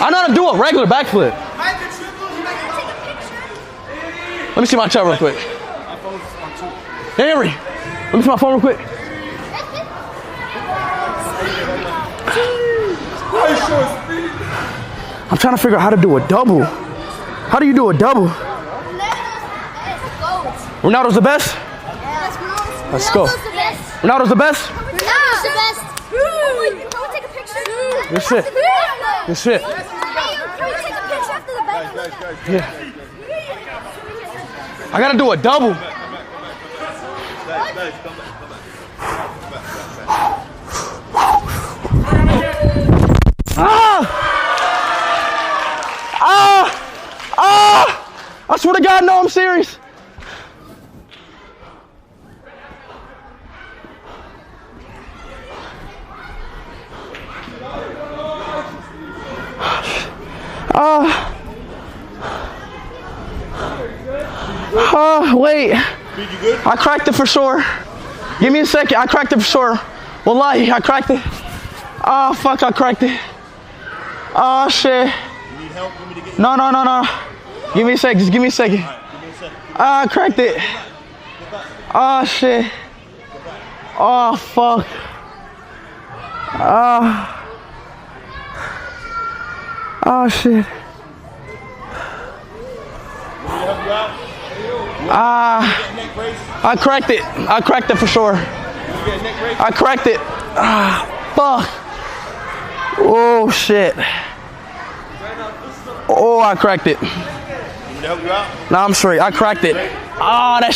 I know how to do a regular backflip. Let me see my chat real quick. Henry, let me see my phone real quick. I'm trying to figure out how to do a double. How do you do a double? Ronaldo's the best? Let's go. Ronaldo's the best? Ronaldo's the best. Can we take a picture? Good shit. Good shit. Can we take a picture after the bet? Yeah. I gotta do a double. I swear to God, no, I'm serious. Wait. I cracked it for sure. Give me a second. I cracked it for sure. Wallahi, I cracked it. Oh, fuck, I cracked it. Oh, shit. You need help? Want me to get No. Give me a second. Just give me a second. I cracked it. Oh, shit. Oh, fuck. Oh, shit. I cracked it. I cracked it for sure. I cracked it. Fuck. Oh, shit. Oh, I cracked it. to help you out? Nah, I'm straight. I cracked it. Ah, that